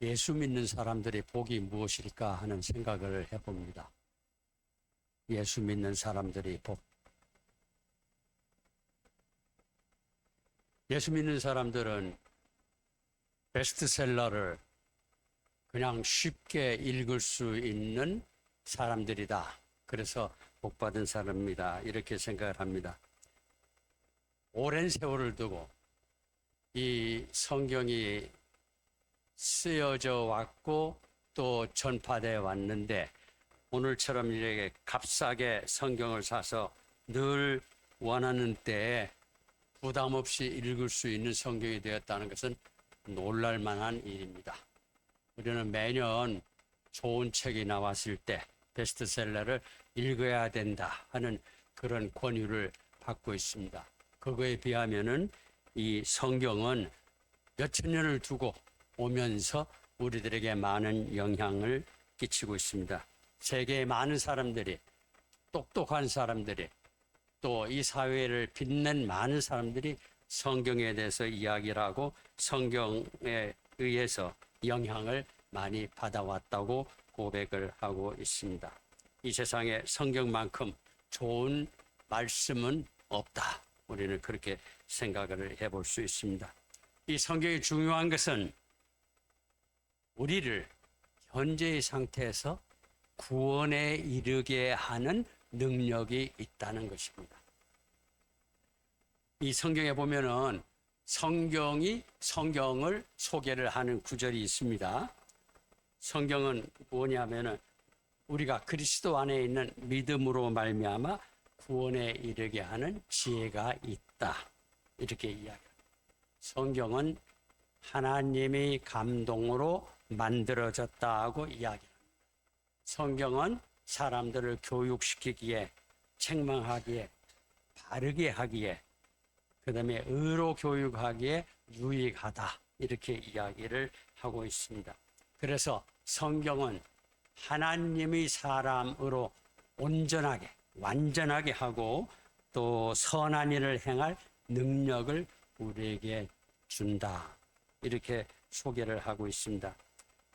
예수 믿는 사람들의 복이 무엇일까 하는 생각을 해봅니다. 예수 믿는 사람들의 복. 예수 믿는 사람들은 베스트셀러를 그냥 쉽게 읽을 수 있는 사람들이다. 그래서 복받은 사람입니다. 이렇게 생각을 합니다. 오랜 세월을 두고 이 성경이 쓰여져 왔고 또 전파되어 왔는데 오늘처럼 이렇게 값싸게 성경을 사서 늘 원하는 때에 부담 없이 읽을 수 있는 성경이 되었다는 것은 놀랄 만한 일입니다. 우리는 매년 좋은 책이 나왔을 때 베스트셀러를 읽어야 된다 하는 그런 권유를 받고 있습니다. 그거에 비하면은 이 성경은 몇천 년을 두고 오면서 우리들에게 많은 영향을 끼치고 있습니다. 세계의 많은 사람들이, 똑똑한 사람들이, 또 이 사회를 빛낸 많은 사람들이 성경에 대해서 이야기를 하고 성경에 의해서 영향을 많이 받아왔다고 고백을 하고 있습니다. 이 세상에 성경만큼 좋은 말씀은 없다. 우리는 그렇게 생각을 해볼 수 있습니다. 이 성경이 중요한 것은 우리를 현재의 상태에서 구원에 이르게 하는 능력이 있다는 것입니다. 이 성경에 보면은 성경이 성경을 소개를 하는 구절이 있습니다. 성경은 뭐냐면은 우리가 그리스도 안에 있는 믿음으로 말미암아 구원에 이르게 하는 지혜가 있다. 이렇게 이야기합니다. 성경은 하나님의 감동으로 만들어졌다고 이야기합니다. 성경은 사람들을 교육시키기에, 책망하기에, 바르게 하기에, 그 다음에 의로 교육하기에 유익하다. 이렇게 이야기를 하고 있습니다. 그래서 성경은 하나님의 사람으로 온전하게, 완전하게 하고 또 선한 일을 행할 능력을 우리에게 준다. 이렇게 소개를 하고 있습니다.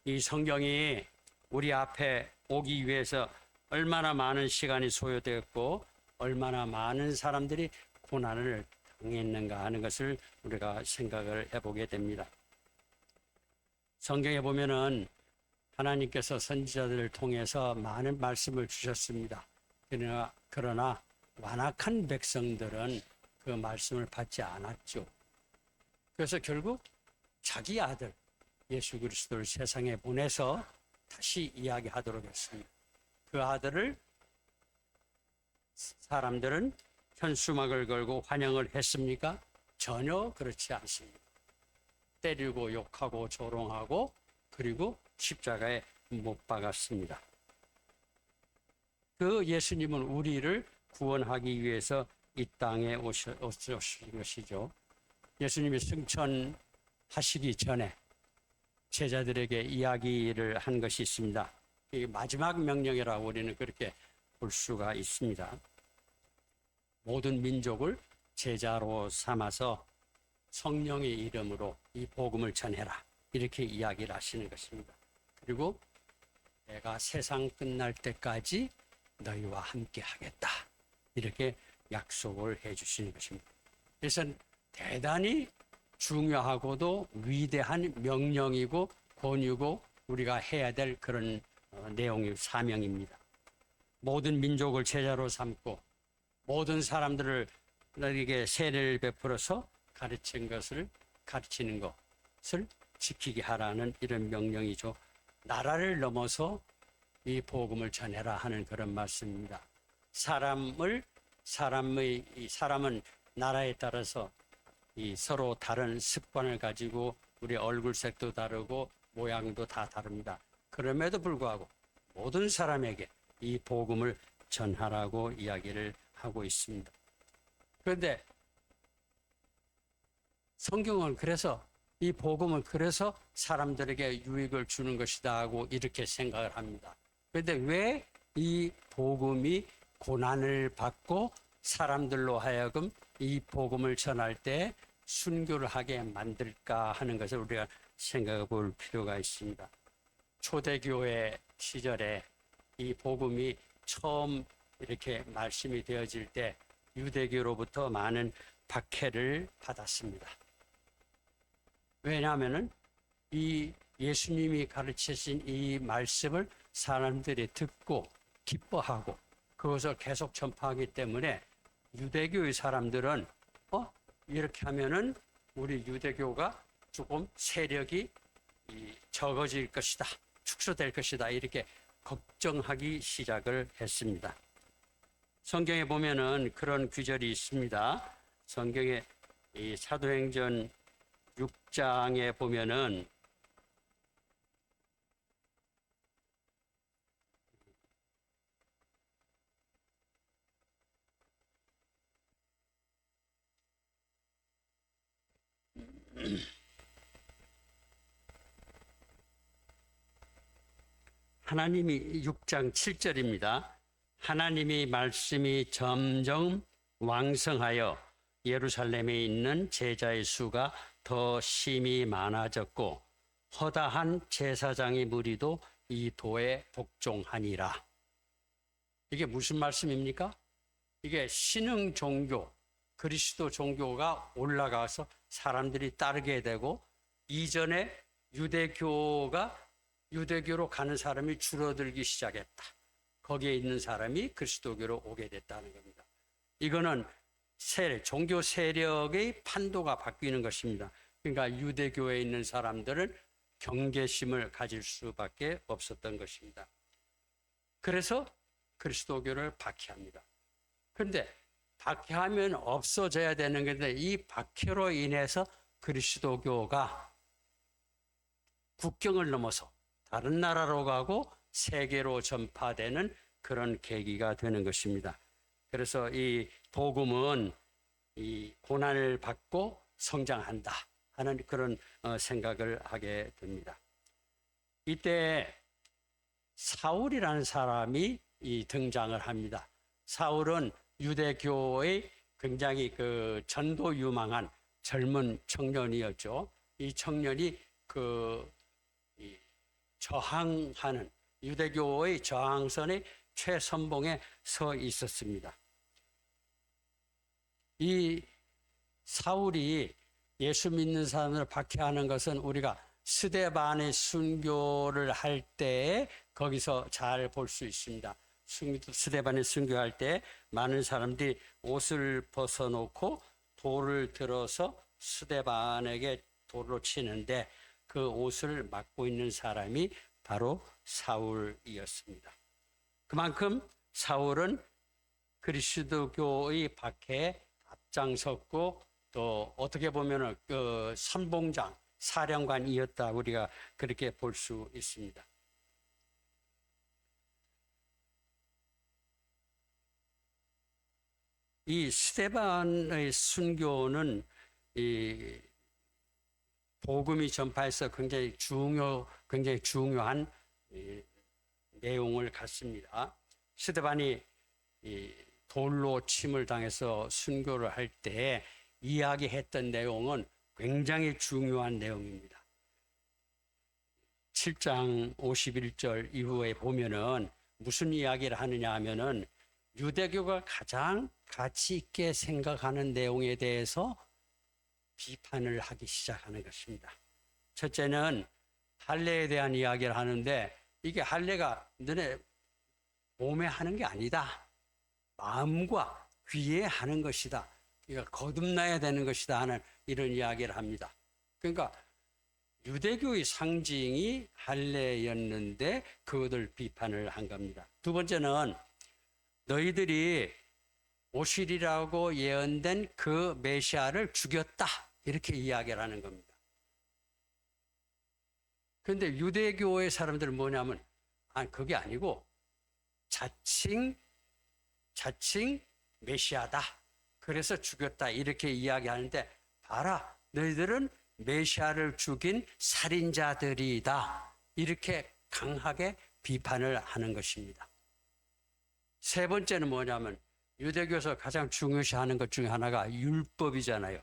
이 성경이 우리 앞에 오기 위해서 얼마나 많은 시간이 소요되었고 얼마나 많은 사람들이 고난을 당했는가 하는 것을 우리가 생각을 해보게 됩니다. 성경에 보면은 하나님께서 선지자들을 통해서 많은 말씀을 주셨습니다. 그러나 완악한 백성들은 그 말씀을 받지 않았죠. 그래서 결국 자기 아들 예수 그리스도를 세상에 보내서 다시 이야기하도록 했습니다. 그 아들을 사람들은 현수막을 걸고 환영을 했습니까? 전혀 그렇지 않습니다. 때리고 욕하고 조롱하고 그리고 십자가에 못 박았습니다. 그 예수님은 우리를 구원하기 위해서 이 땅에 오신 것이죠. 예수님이 승천하시기 전에 제자들에게 이야기를 한 것이 있습니다. 이게 마지막 명령이라고 우리는 그렇게 볼 수가 있습니다. 모든 민족을 제자로 삼아서 성령의 이름으로 이 복음을 전해라. 이렇게 이야기를 하시는 것입니다. 그리고 내가 세상 끝날 때까지 너희와 함께 하겠다. 이렇게 약속을 해 주시는 것입니다. 그래서 대단히 중요하고도 위대한 명령이고 권유고 우리가 해야 될 그런 내용의 사명입니다. 모든 민족을 제자로 삼고 모든 사람들을 너에게 세례를 베풀어서 가르치는 것을 지키게 하라는 이런 명령이죠. 나라를 넘어서 이 복음을 전해라 하는 그런 말씀입니다. 사람은 나라에 따라서 이 서로 다른 습관을 가지고 우리 얼굴색도 다르고 모양도 다 다릅니다. 그럼에도 불구하고 모든 사람에게 이 복음을 전하라고 이야기를 하고 있습니다. 그런데 성경은 그래서 이 복음은 그래서 사람들에게 유익을 주는 것이다 하고 이렇게 생각을 합니다. 그런데 왜 이 복음이 고난을 받고 사람들로 하여금 이 복음을 전할 때 순교를 하게 만들까 하는 것을 우리가 생각해 볼 필요가 있습니다. 초대교회 시절에 이 복음이 처음 이렇게 말씀이 되어질 때 유대교로부터 많은 박해를 받았습니다. 왜냐하면은 이 예수님이 가르치신 이 말씀을 사람들이 듣고 기뻐하고 그것을 계속 전파하기 때문에 유대교의 사람들은 이렇게 하면은 우리 유대교가 조금 세력이 적어질 것이다, 축소될 것이다, 이렇게 걱정하기 시작을 했습니다. 성경에 보면은 그런 구절이 있습니다. 성경에 이 사도행전 6장에 보면은 하나님이 6장 7절입니다. 하나님이 말씀이 점점 왕성하여 예루살렘에 있는 제자의 수가 더 심히 많아졌고 허다한 제사장의 무리도 이 도에 복종하니라. 이게 무슨 말씀입니까? 이게 신흥 종교, 그리스도 종교가 올라가서 사람들이 따르게 되고 이전에 유대교로 가는 사람이 줄어들기 시작했다. 거기에 있는 사람이 그리스도교로 오게 됐다는 겁니다. 이거는 종교 세력의 판도가 바뀌는 것입니다. 그러니까 유대교에 있는 사람들은 경계심을 가질 수밖에 없었던 것입니다. 그래서 그리스도교를 박해합니다. 그런데 박해하면 없어져야 되는 건데 이 박해로 인해서 그리스도교가 국경을 넘어서 다른 나라로 가고 세계로 전파되는 그런 계기가 되는 것입니다. 그래서 이 복음은 이 고난을 받고 성장한다 하는 그런 생각을 하게 됩니다. 이때 사울이라는 사람이 등장을 합니다. 사울은 유대교의 굉장히 전도 유망한 젊은 청년이었죠. 이 청년이 저항하는 유대교의 저항선의 최선봉에 서 있었습니다. 이 사울이 예수 믿는 사람을 박해하는 것은 우리가 스데반의 순교를 할 때 거기서 잘 볼 수 있습니다. 스데반의 순교할 때 많은 사람들이 옷을 벗어놓고 돌을 들어서 스데반에게 돌로 치는데 그 옷을 막고 있는 사람이 바로 사울이었습니다. 그만큼 사울은 그리스도교의 박해에 앞장섰고 또 어떻게 보면 선봉장, 사령관이었다, 우리가 그렇게 볼 수 있습니다. 이 스데반의 순교는 이 복음이 전파해서 굉장히 중요한 내용을 갖습니다. 스데반이 돌로 침을 당해서 순교를 할 때 이야기했던 내용은 굉장히 중요한 내용입니다. 7장 51절 이후에 보면은 무슨 이야기를 하느냐 하면은 유대교가 가장 가치 있게 생각하는 내용에 대해서 비판을 하기 시작하는 것입니다. 첫째는 할례에 대한 이야기를 하는데 이게 할례가 너네 몸에 하는 게 아니다. 마음과 귀에 하는 것이다. 그러니까 거듭나야 되는 것이다 하는 이런 이야기를 합니다. 그러니까 유대교의 상징이 할례였는데 그것을 비판을 한 겁니다. 두 번째는 너희들이 오시리라고 예언된 그 메시아를 죽였다, 이렇게 이야기를 하는 겁니다. 그런데 유대교의 사람들은 뭐냐면 그게 아니고 자칭 메시아다, 그래서 죽였다, 이렇게 이야기하는데 봐라, 너희들은 메시아를 죽인 살인자들이다, 이렇게 강하게 비판을 하는 것입니다. 세 번째는 뭐냐면 유대교에서 가장 중요시하는 것 중에 하나가 율법이잖아요.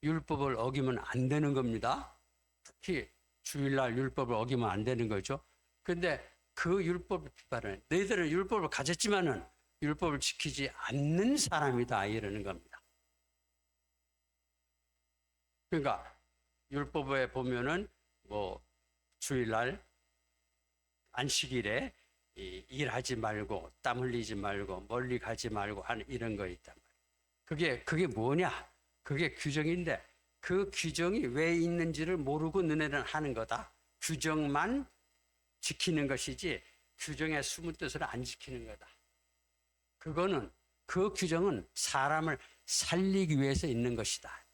율법을 어기면 안 되는 겁니다. 특히 주일날 율법을 어기면 안 되는 거죠. 근데 그 율법 비판을 너희들은 율법을 가졌지만은 율법을 지키지 않는 사람이다 이러는 겁니다. 그러니까 율법에 보면은 뭐 주일날 안식일에 일하지 말고 땀 흘리지 말고 멀리 가지 말고 하는 이런 거 있단 말이에요. 그게 뭐냐? 그게 규정인데 그 규정이 왜 있는지를 모르고 너네는 하는 거다. 규정만 지키는 것이지 규정의 숨은 뜻을 안 지키는 거다. 그 규정은 사람을 살리기 위해서 있는 것이다.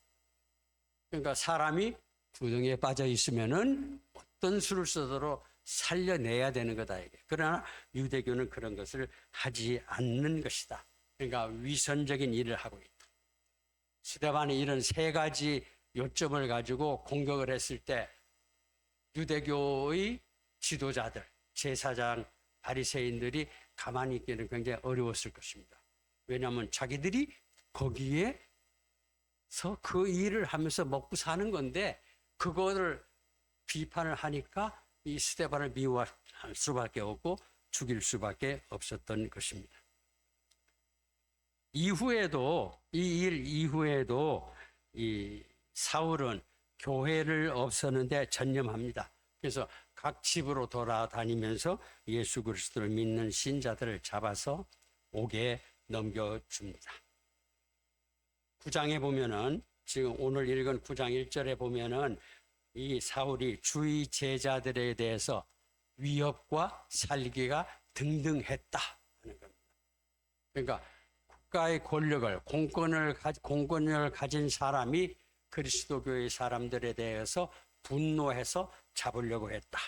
그러니까 사람이 구덩이에 빠져 있으면은 어떤 수를 써도 살려내야 되는 거다 이게. 그러나 유대교는 그런 것을 하지 않는 것이다. 그러니까 위선적인 일을 하고 있다. 스데반이 이런 세 가지 요점을 가지고 공격을 했을 때 유대교의 지도자들, 제사장, 바리새인들이 가만히 있기는 굉장히 어려웠을 것입니다. 왜냐하면 자기들이 거기에서 그 일을 하면서 먹고 사는 건데 그거를 비판을 하니까 이 스데반을 미워할 수밖에 없고 죽일 수밖에 없었던 것입니다. 이후에도 이 일 이후에도 이 사울은 교회를 없애는데 전념합니다. 그래서 각 집으로 돌아다니면서 예수 그리스도를 믿는 신자들을 잡아서 옥에 넘겨줍니다. 9장에 보면은 지금 오늘 읽은 9장 1절에 보면은 이 사울이 주의 제자들에 대해서 위협과 살기가 등등했다 하는 겁니다. 그러니까 국가의 권력을 공권을 가진 사람이 그리스도교의 사람들에 대해서 분노해서 잡으려고 했다.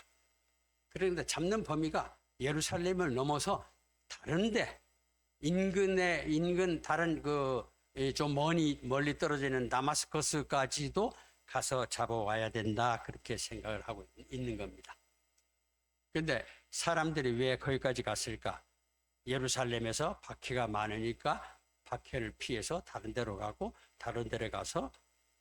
그런데 잡는 범위가 예루살렘을 넘어서 다른데 인근 다른 좀 멀리 떨어지는 다마스커스까지도 가서 잡아와야 된다. 그렇게 생각을 하고 있는 겁니다. 그런데 사람들이 왜 거기까지 갔을까? 예루살렘에서 박해가 많으니까 박해를 피해서 다른 데로 가고 다른 데로 가서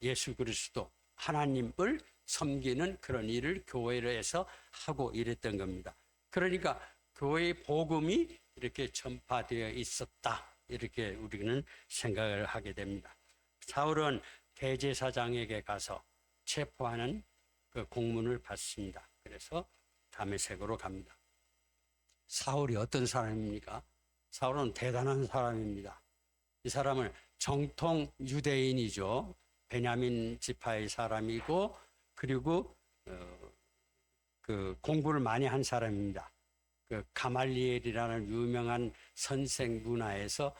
예수 그리스도 하나님을 섬기는 그런 일을 교회에서 하고 이랬던 겁니다. 그러니까 교회의 복음이 이렇게 전파되어 있었다. 이렇게 우리는 생각을 하게 됩니다. 사울은 대제사장에게 가서 체포하는 그 공문을 받습니다. 그래서 다메섹으로 갑니다. 사울이 어떤 사람입니까? 사울은 대단한 사람입니다. 이 사람은 정통 유대인이죠. 베냐민 지파의 사람이고 그리고 그 공부를 많이 한 사람입니다. 그 가말리엘이라는 유명한 선생 문화에서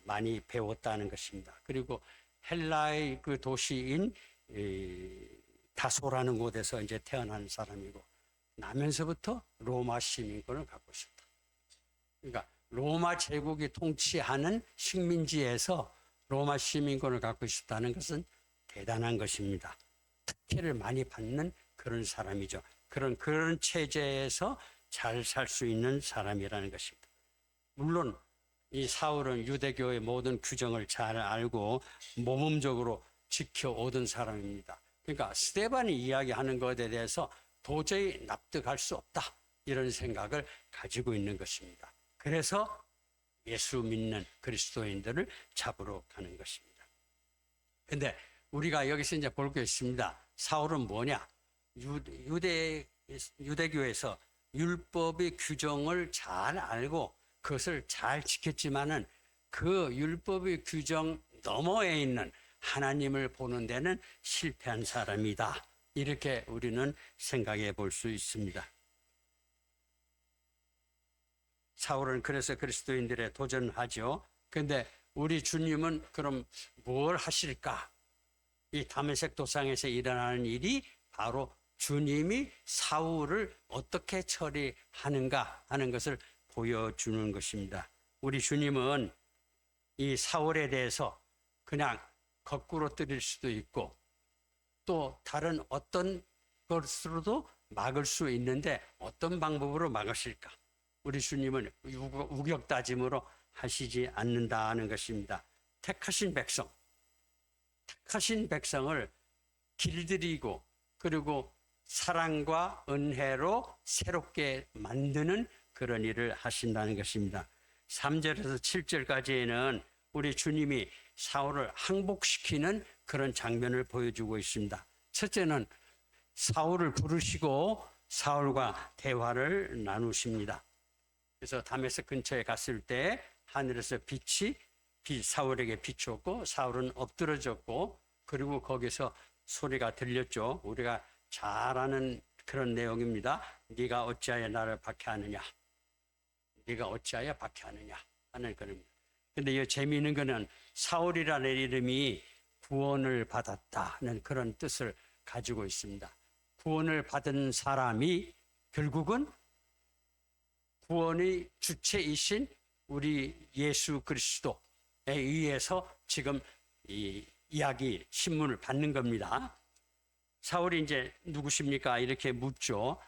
많이 배웠다는 것입니다. 그리고 헬라의 그 도시인 다소라는 곳에서 이제 태어난 사람이고 나면서부터 로마 시민권을 갖고 있었다. 그러니까 로마 제국이 통치하는 식민지에서 로마 시민권을 갖고 있었다는 것은 대단한 것입니다. 특혜를 많이 받는 그런 사람이죠. 그런 체제에서 잘 살 수 있는 사람이라는 것입니다. 물론 이 사울은 유대교의 모든 규정을 잘 알고 모범적으로 지켜오던 사람입니다. 그러니까 스데반이 이야기하는 것에 대해서 도저히 납득할 수 없다. 이런 생각을 가지고 있는 것입니다. 그래서 예수 믿는 그리스도인들을 잡으러 가는 것입니다. 그런데 우리가 여기서 이제 볼 게 있습니다. 사울은 뭐냐? 유대교에서 율법의 규정을 잘 알고 그것을 잘 지켰지만은 그 율법의 규정 너머에 있는 하나님을 보는 데는 실패한 사람이다. 이렇게 우리는 생각해 볼 수 있습니다. 사울은 그래서 그리스도인들에 도전하죠. 그런데 우리 주님은 그럼 뭘 하실까? 이 다메섹 도상에서 일어나는 일이 바로 주님이 사울을 어떻게 처리하는가 하는 것을 보여주는 것입니다. 우리 주님은 이 사울에 대해서 그냥 거꾸로 때릴 수도 있고 또 다른 어떤 것으로도 막을 수 있는데 어떤 방법으로 막으실까? 우리 주님은 우격다짐으로 하시지 않는다는 것입니다. 택하신 백성, 택하신 백성을 길들이고 그리고 사랑과 은혜로 새롭게 만드는 그런 일을 하신다는 것입니다. 3절에서 7절까지에는 우리 주님이 사울을 항복시키는 그런 장면을 보여주고 있습니다. 첫째는 사울을 부르시고 사울과 대화를 나누십니다. 그래서 다메섹 근처에 갔을 때 하늘에서 빛이 사울에게 비추었고 사울은 엎드러졌고 그리고 거기서 소리가 들렸죠. 우리가 잘 아는 그런 내용입니다. 네가 어찌하여 나를 박해하느냐. 네가 어찌하여 박해하느냐 하는 그런. 근데 이 재미있는 거는 사울이라는 이름이 구원을 받았다는 그런 뜻을 가지고 있습니다. 구원을 받은 사람이 결국은 구원의 주체이신 우리 예수 그리스도에 의해서 지금 이 이야기 신문을 받는 겁니다. 사울이 이제 누구십니까? 이렇게 묻죠.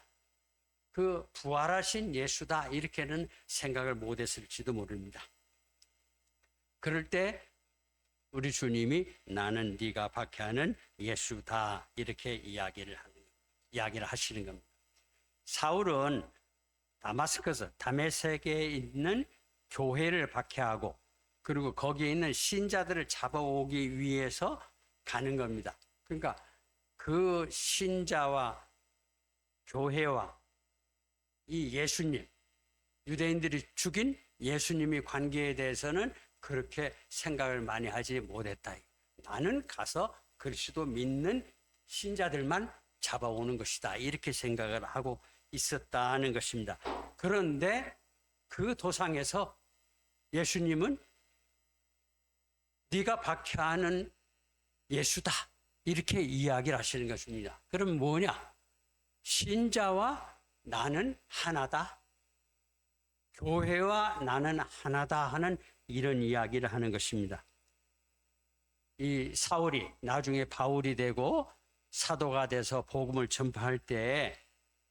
그 부활하신 예수다 이렇게는 생각을 못했을지도 모릅니다. 그럴 때 우리 주님이 나는 네가 박해하는 예수다 이렇게 이야기를 하시는 겁니다. 사울은 다메섹에 있는 교회를 박해하고 그리고 거기에 있는 신자들을 잡아오기 위해서 가는 겁니다. 그러니까 그 신자와 교회와 이 예수님, 유대인들이 죽인 예수님의 관계에 대해서는 그렇게 생각을 많이 하지 못했다. 나는 가서 그리스도 믿는 신자들만 잡아오는 것이다. 이렇게 생각을 하고 있었다는 것입니다. 그런데 그 도상에서 예수님은 네가 박해하는 예수다. 이렇게 이야기를 하시는 것입니다. 그럼 뭐냐? 신자와 나는 하나다. 교회와 나는 하나다 하는 이런 이야기를 하는 것입니다. 이 사울이 나중에 바울이 되고 사도가 돼서 복음을 전파할 때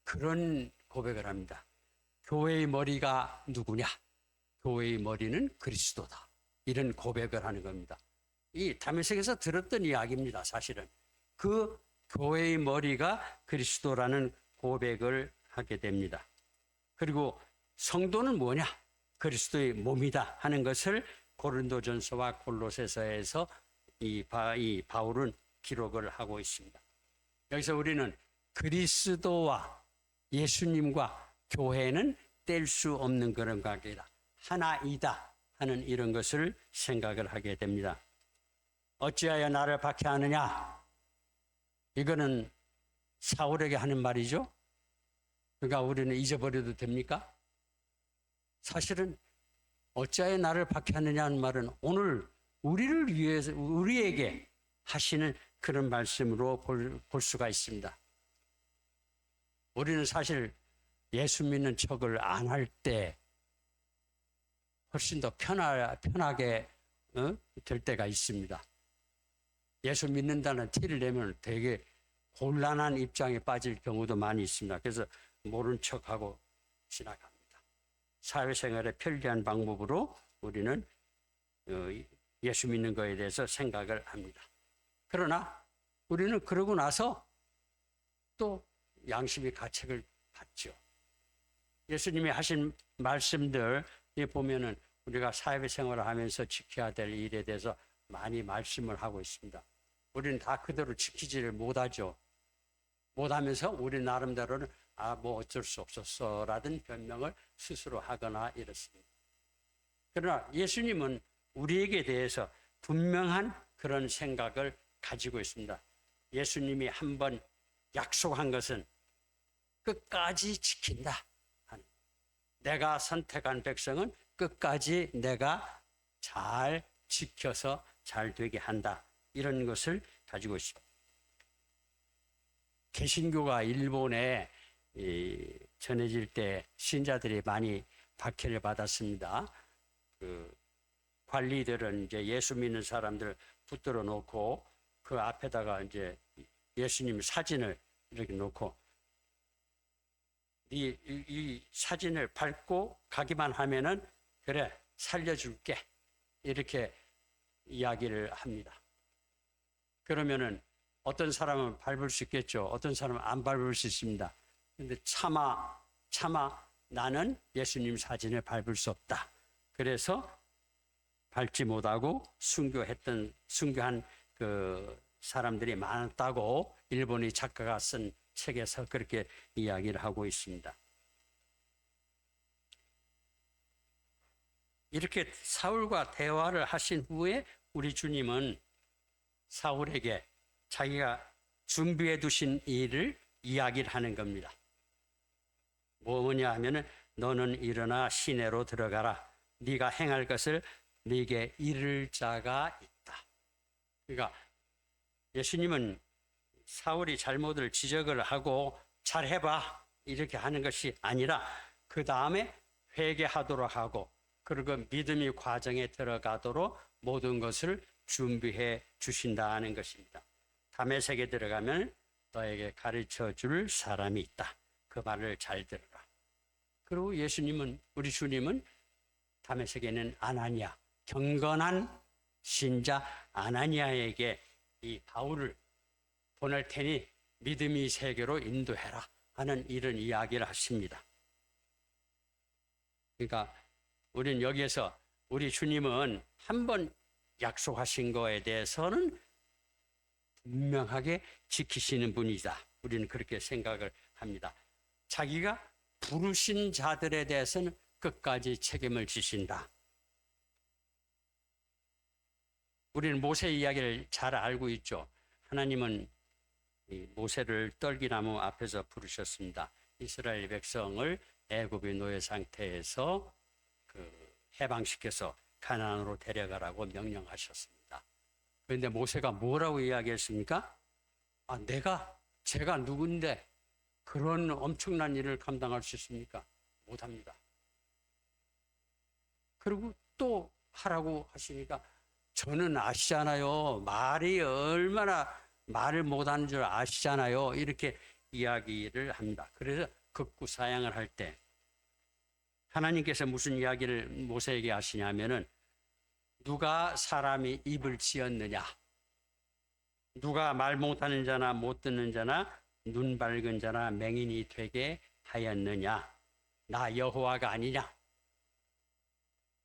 그런 고백을 합니다. 교회의 머리가 누구냐? 교회의 머리는 그리스도다. 이런 고백을 하는 겁니다. 이 다메섹에서 들었던 이야기입니다. 사실은 그 교회의 머리가 그리스도라는 고백을 하게 됩니다. 그리고 성도는 뭐냐? 그리스도의 몸이다 하는 것을 고린도전서와 골로새서에서 이 바울은 기록을 하고 있습니다. 여기서 우리는 그리스도와 예수님과 교회는 뗄 수 없는 그런 관계다. 하나이다 하는 이런 것을 생각을 하게 됩니다. 어찌하여 나를 박해하느냐? 이거는 사울에게 하는 말이죠. 그러니까 우리는 잊어버려도 됩니까? 사실은 어찌하여 나를 박해하느냐는 말은 오늘 우리를 위해서 우리에게 하시는 그런 말씀으로 볼 수가 있습니다. 우리는 사실 예수 믿는 척을 안 할 때 훨씬 더 편하게 될 때가 있습니다. 예수 믿는다는 티를 내면 되게 곤란한 입장에 빠질 경우도 많이 있습니다. 그래서 모른 척하고 지나갑니다. 사회생활에 편리한 방법으로 우리는 예수 믿는 것에 대해서 생각을 합니다. 그러나 우리는 그러고 나서 또 양심의 가책을 받죠. 예수님이 하신 말씀들 보면은 우리가 사회생활을 하면서 지켜야 될 일에 대해서 많이 말씀을 하고 있습니다. 우리는 다 그대로 지키지를 못하죠. 못하면서 우리 나름대로는 뭐 어쩔 수 없었어라든 변명을 스스로 하거나 이렇습니다. 그러나 예수님은 우리에게 대해서 분명한 그런 생각을 가지고 있습니다. 예수님이 한번 약속한 것은 끝까지 지킨다. 내가 선택한 백성은 끝까지 내가 잘 지켜서 잘 되게 한다. 이런 것을 가지고 있습니다. 개신교가 일본에 전해질 때 신자들이 많이 박해를 받았습니다. 그 관리들은 이제 예수 믿는 사람들 붙들어 놓고 그 앞에다가 이제 예수님 사진을 이렇게 놓고 이 사진을 밟고 가기만 하면은 그래 살려줄게 이렇게 이야기를 합니다. 그러면은 어떤 사람은 밟을 수 있겠죠. 어떤 사람은 안 밟을 수 있습니다. 근데 차마 나는 예수님 사진을 밟을 수 없다. 그래서 밟지 못하고 순교한 그 사람들이 많았다고 일본의 작가가 쓴 책에서 그렇게 이야기를 하고 있습니다. 이렇게 사울과 대화를 하신 후에 우리 주님은 사울에게 자기가 준비해 두신 일을 이야기를 하는 겁니다. 뭐냐 하면은 너는 일어나 시내로 들어가라. 네가 행할 것을 네게 이를 자가 있다. 그러니까 예수님은 사울이 잘못을 지적을 하고 잘해봐 이렇게 하는 것이 아니라 그 다음에 회개하도록 하고 그리고 믿음의 과정에 들어가도록 모든 것을 준비해 주신다는 것입니다. 다메섹에 들어가면 너에게 가르쳐 줄 사람이 있다. 그 말을 잘 들어라. 그리고 우리 주님은 다메섹에는 아나니아, 경건한 신자 아나니아에게 이 바울을 보낼 테니 믿음의 세계로 인도해라 하는 이런 이야기를 하십니다. 그러니까 우리는 여기에서 우리 주님은 한 번 약속하신 거에 대해서는 분명하게 지키시는 분이다. 우리는 그렇게 생각을 합니다. 자기가 부르신 자들에 대해서는 끝까지 책임을 지신다. 우리는 모세 이야기를 잘 알고 있죠. 하나님은 모세를 떨기나무 앞에서 부르셨습니다. 이스라엘 백성을 애굽의 노예 상태에서 해방시켜서 가나안으로 데려가라고 명령하셨습니다. 그런데 모세가 뭐라고 이야기했습니까? 제가 누군데 그런 엄청난 일을 감당할 수 있습니까? 못합니다. 그리고 또 하라고 하시니까 저는 아시잖아요. 말이 얼마나 말을 못하는 줄 아시잖아요. 이렇게 이야기를 합니다. 그래서 극구사양을 할 때 하나님께서 무슨 이야기를 모세에게 하시냐면은 누가 사람이 입을 지었느냐, 누가 말 못하는 자나 못 듣는 자나 눈 밝은 자나 맹인이 되게 하였느냐, 나 여호와가 아니냐.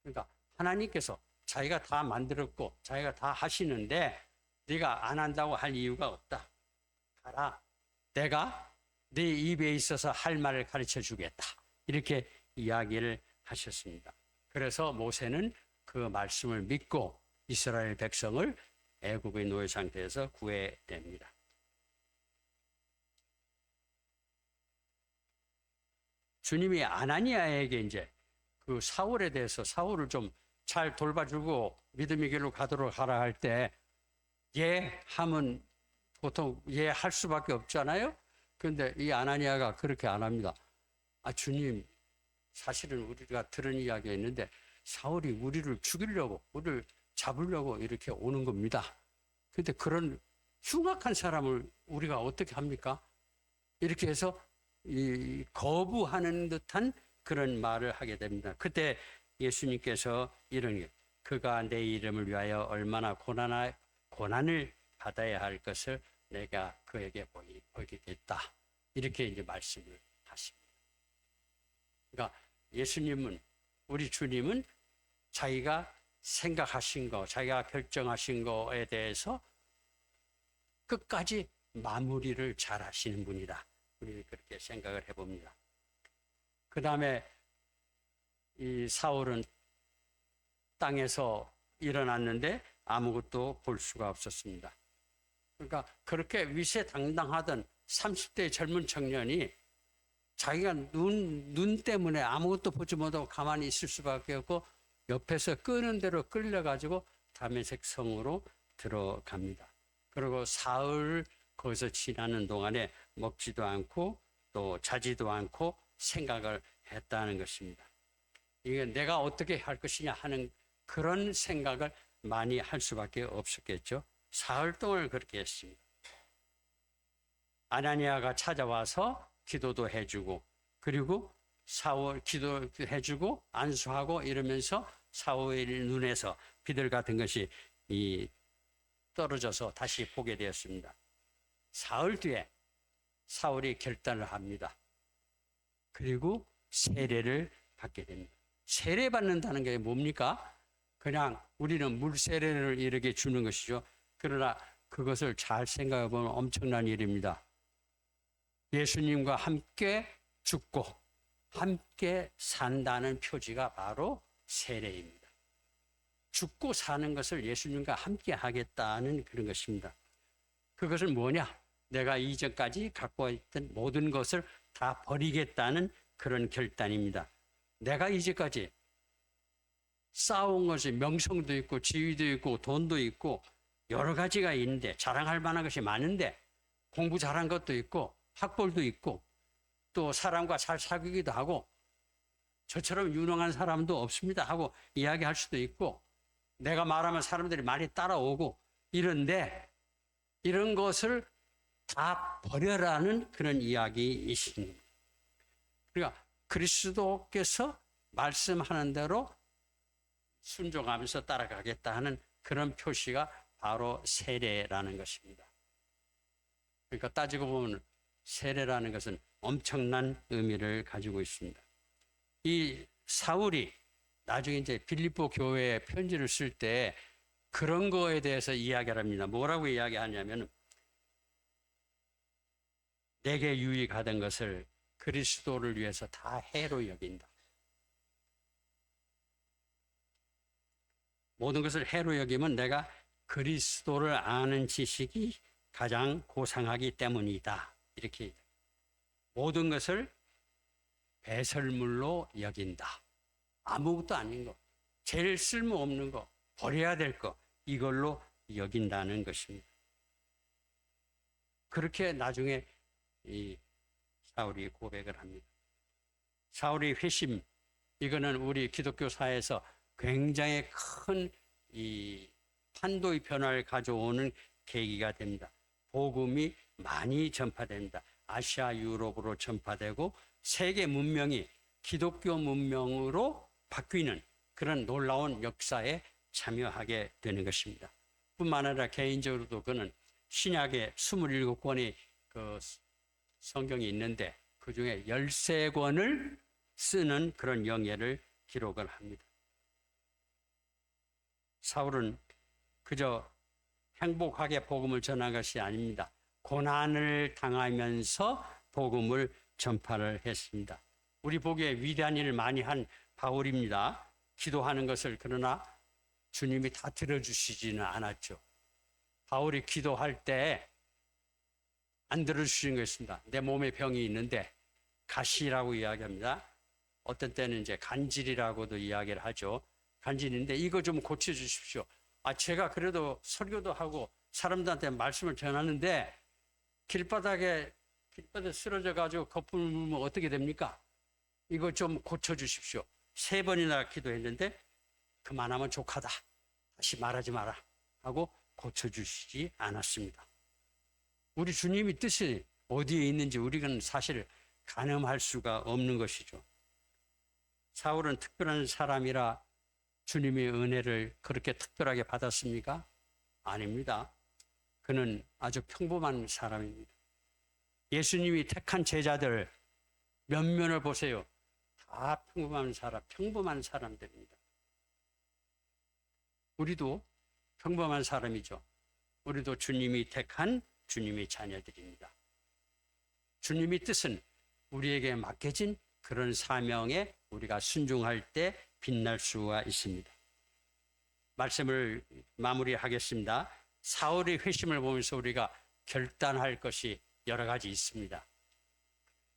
그러니까 하나님께서 자기가 다 만들었고 자기가 다 하시는데 네가 안 한다고 할 이유가 없다. 가라. 내가 네 입에 있어서 할 말을 가르쳐 주겠다. 이렇게 이야기를 하셨습니다. 그래서 모세는 그 말씀을 믿고 이스라엘 백성을 애굽의 노예 상태에서 구해냅니다. 주님이 아나니아에게 이제 그 사울에 대해서 사울을 좀 잘 돌봐주고 믿음의 길로 가도록 하라 할 때 하면 보통 할 수밖에 없잖아요. 그런데 이 아나니아가 그렇게 안 합니다. 주님, 사실은 우리가 들은 이야기가 있는데 사울이 우리를 죽이려고, 우리를 잡으려고 이렇게 오는 겁니다. 그런데 그런 흉악한 사람을 우리가 어떻게 합니까? 이렇게 해서 거부하는 듯한 그런 말을 하게 됩니다. 그때 예수님께서 이런 그가 내 이름을 위하여 얼마나 고난을 받아야 할 것을 내가 그에게 보이게 됐다. 이렇게 이제 말씀을 하십니다. 그러니까 예수님은, 우리 주님은 자기가 생각하신 거, 자기가 결정하신 거에 대해서 끝까지 마무리를 잘 하시는 분이다. 우리는 그렇게 생각을 해봅니다. 그 다음에 이 사울은 땅에서 일어났는데 아무것도 볼 수가 없었습니다. 그러니까 그렇게 위세당당하던 30대의 젊은 청년이 자기가 눈 때문에 아무것도 보지 못하고 가만히 있을 수밖에 없고 옆에서 끄는 대로 끌려가지고 다메섹 성으로 들어갑니다. 그리고 사흘 거기서 지나는 동안에 먹지도 않고 또 자지도 않고 생각을 했다는 것입니다. 이게 내가 어떻게 할 것이냐 하는 그런 생각을 많이 할 수밖에 없었겠죠. 사흘 동안 그렇게 했습니다. 아나니아가 찾아와서 기도도 해주고 그리고 사울 기도해주고 안수하고 이러면서 사울의 눈에서 비들 같은 것이 떨어져서 다시 보게 되었습니다. 사흘 뒤에 사울이 결단을 합니다. 그리고 세례를 받게 됩니다. 세례 받는다는 게 뭡니까? 그냥 우리는 물 세례를 이렇게 주는 것이죠. 그러나 그것을 잘 생각해 보면 엄청난 일입니다. 예수님과 함께 죽고 함께 산다는 표지가 바로 세례입니다. 죽고 사는 것을 예수님과 함께 하겠다는 그런 것입니다. 그것은 뭐냐? 내가 이전까지 갖고 있던 모든 것을 다 버리겠다는 그런 결단입니다. 내가 이제까지 쌓아온 것이 명성도 있고 지위도 있고 돈도 있고 여러 가지가 있는데 자랑할 만한 것이 많은데 공부 잘한 것도 있고 학벌도 있고 또 사람과 잘 사귀기도 하고 저처럼 유능한 사람도 없습니다 하고 이야기할 수도 있고 내가 말하면 사람들이 많이 따라오고 이런데 이런 것을 다 버려라는 그런 이야기이십니다. 그러니까 그리스도께서 말씀하는 대로 순종하면서 따라가겠다 하는 그런 표시가 바로 세례라는 것입니다. 그러니까 따지고 보면 세례라는 것은 엄청난 의미를 가지고 있습니다. 이 사울이 나중에 이제 빌립보 교회에 편지를 쓸 때 그런 거에 대해서 이야기를 합니다. 뭐라고 이야기하냐면 내게 유익하던 것을 그리스도를 위해서 다 해로 여긴다. 모든 것을 해로 여기면 내가 그리스도를 아는 지식이 가장 고상하기 때문이다. 이렇게 모든 것을 배설물로 여긴다. 아무것도 아닌 거, 제일 쓸모없는 거, 버려야 될 거, 이걸로 여긴다는 것입니다. 그렇게 나중에 이 사울이 고백을 합니다. 사울의 회심, 이거는 우리 기독교사에서 굉장히 큰 이 판도의 변화를 가져오는 계기가 됩니다. 복음이 많이 전파됩니다. 아시아, 유럽으로 전파되고 세계 문명이 기독교 문명으로 바뀌는 그런 놀라운 역사에 참여하게 되는 것입니다. 뿐만 아니라 개인적으로도 그는 신약에 27권의 그 성경이 있는데 그중에 13권을 쓰는 그런 영예를 기록을 합니다. 사울은 그저 행복하게 복음을 전한 것이 아닙니다. 고난을 당하면서 복음을 전파를 했습니다. 우리 보기에 위대한 일을 많이 한 바울입니다. 기도하는 것을 그러나 주님이 다 들어주시지는 않았죠. 바울이 기도할 때 안 들어주시는 것입니다. 내 몸에 병이 있는데 가시라고 이야기합니다. 어떤 때는 이제 간질이라고도 이야기를 하죠. 간질인데 이거 좀 고쳐주십시오. 제가 그래도 설교도 하고 사람들한테 말씀을 전하는데 길바닥에 쓰러져 가지고 거품을 물면 어떻게 됩니까? 이거 좀 고쳐주십시오. 3번이나 기도했는데 그만하면 족하다. 다시 말하지 마라 하고 고쳐주시지 않았습니다. 우리 주님의 뜻이 어디에 있는지 우리는 사실 가늠할 수가 없는 것이죠. 사울은 특별한 사람이라 주님의 은혜를 그렇게 특별하게 받았습니까? 아닙니다. 그는 아주 평범한 사람입니다. 예수님이 택한 제자들 면면을 보세요. 다 평범한 사람들입니다. 우리도 평범한 사람이죠. 우리도 주님이 택한 주님의 자녀들입니다. 주님의 뜻은 우리에게 맡겨진 그런 사명에 우리가 순종할 때 빛날 수가 있습니다. 말씀을 마무리하겠습니다. 사울의 회심을 보면서 우리가 결단할 것이 여러 가지 있습니다.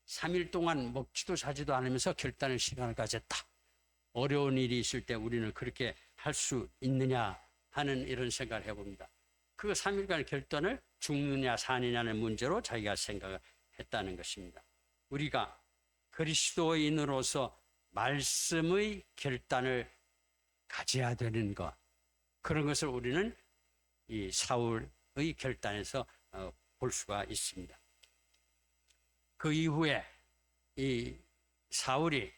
3일 동안 먹지도 자지도 않으면서 결단의 시간을 가졌다. 어려운 일이 있을 때 우리는 그렇게 할 수 있느냐 하는 이런 생각을 해봅니다. 그 3일간 결단을 죽느냐 사느냐는 문제로 자기가 생각을 했다는 것입니다. 우리가 그리스도인으로서 말씀의 결단을 가져야 되는 것, 그런 것을 우리는 이 사울의 결단에서 볼 수가 있습니다. 그 이후에 이 사울이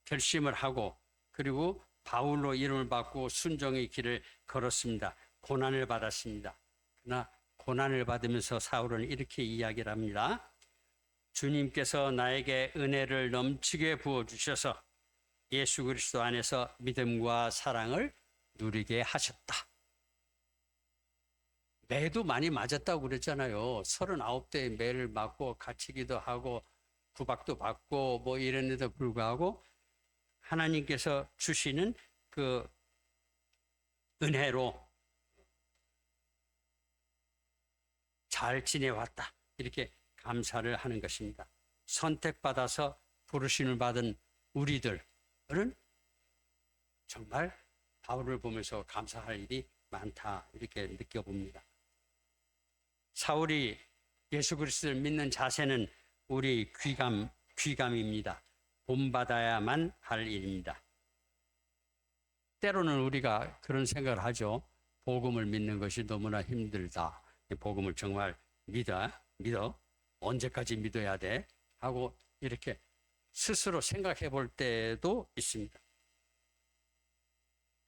결심을 하고 그리고 바울로 이름을 받고 순종의 길을 걸었습니다. 고난을 받았습니다. 그러나 고난을 받으면서 사울은 이렇게 이야기를 합니다. 주님께서 나에게 은혜를 넘치게 부어주셔서 예수 그리스도 안에서 믿음과 사랑을 누리게 하셨다. 매도 많이 맞았다고 그랬잖아요. 39대에 매를 맞고 갇히기도 하고 구박도 받고 뭐 이랬는데도 불구하고 하나님께서 주시는 그 은혜로 잘 지내왔다. 이렇게 감사를 하는 것입니다. 선택받아서 부르심을 받은 우리들은 정말 바울을 보면서 감사할 일이 많다. 이렇게 느껴봅니다. 사울이 예수 그리스도를 믿는 자세는 우리 귀감입니다. 본받아야만 할 일입니다. 때로는 우리가 그런 생각을 하죠. 복음을 믿는 것이 너무나 힘들다. 복음을 정말 믿어. 언제까지 믿어야 돼? 하고 이렇게 스스로 생각해 볼 때도 있습니다.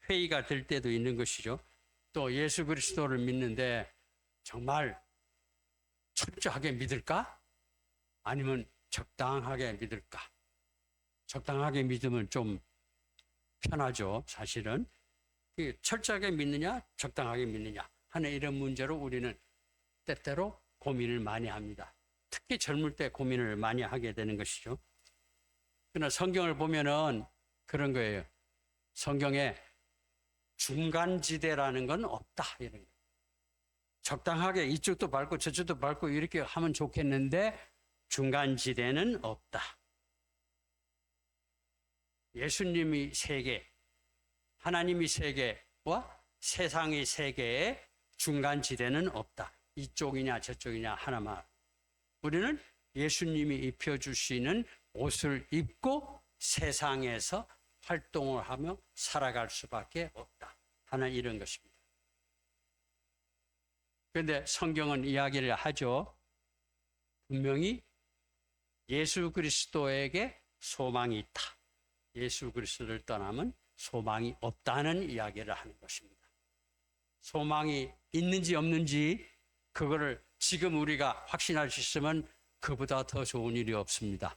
회의가 될 때도 있는 것이죠. 또 예수 그리스도를 믿는데 정말 철저하게 믿을까? 아니면 적당하게 믿을까? 적당하게 믿으면 좀 편하죠, 사실은. 철저하게 믿느냐, 적당하게 믿느냐 하는 이런 문제로 우리는 때때로 고민을 많이 합니다. 특히 젊을 때 고민을 많이 하게 되는 것이죠. 그러나 성경을 보면은 그런 거예요. 성경에 중간지대라는 건 없다. 이런 거예요. 적당하게 이쪽도 밟고 저쪽도 밟고 이렇게 하면 좋겠는데 중간지대는 없다. 예수님이 세계, 하나님이 세계와 세상이 세계에 중간지대는 없다. 이쪽이냐 저쪽이냐 하나만. 우리는 예수님이 입혀주시는 옷을 입고 세상에서 활동을 하며 살아갈 수밖에 없다 하는 이런 것입니다. 그런데 성경은 이야기를 하죠. 분명히 예수 그리스도에게 소망이 있다. 예수 그리스도를 떠나면 소망이 없다는 이야기를 하는 것입니다. 소망이 있는지 없는지 그거를 지금 우리가 확신할 수 있으면 그보다 더 좋은 일이 없습니다.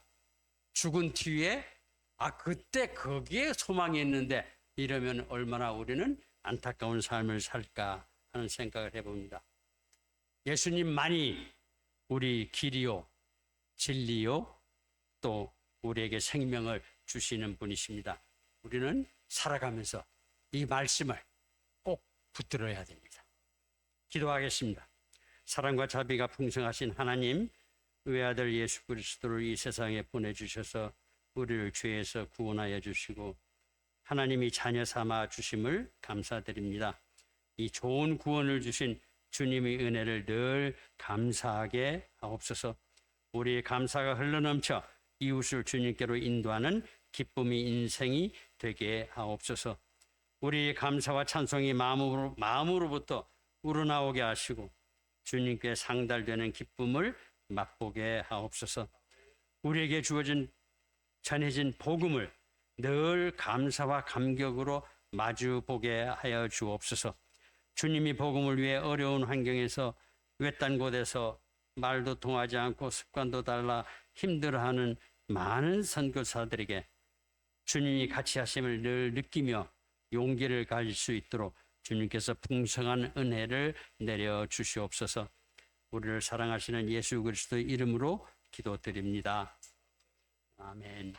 죽은 뒤에 그때 거기에 소망이 있는데 이러면 얼마나 우리는 안타까운 삶을 살까 하는 생각을 해봅니다. 예수님만이 우리 길이요 진리요 또 우리에게 생명을 주시는 분이십니다. 우리는 살아가면서 이 말씀을 꼭 붙들어야 됩니다. 기도하겠습니다. 사랑과 자비가 풍성하신 하나님, 외아들 예수 그리스도를 이 세상에 보내주셔서 우리를 죄에서 구원하여 주시고 하나님이 자녀 삼아 주심을 감사드립니다. 이 좋은 구원을 주신 주님의 은혜를 늘 감사하게 하옵소서. 우리의 감사가 흘러넘쳐 이웃을 주님께로 인도하는 기쁨의 인생이 되게 하옵소서. 우리의 감사와 찬송이 마음으로부터 우러나오게 하시고 주님께 상달되는 기쁨을 맛보게 하옵소서. 우리에게 전해진 복음을 늘 감사와 감격으로 마주보게 하여 주옵소서. 주님이 복음을 위해 어려운 환경에서 외딴 곳에서 말도 통하지 않고 습관도 달라 힘들어하는 많은 선교사들에게 주님이 같이 하심을 늘 느끼며 용기를 가질 수 있도록 주님께서 풍성한 은혜를 내려 주시옵소서. 우리를 사랑하시는 예수 그리스도의 이름으로 기도드립니다. 아멘.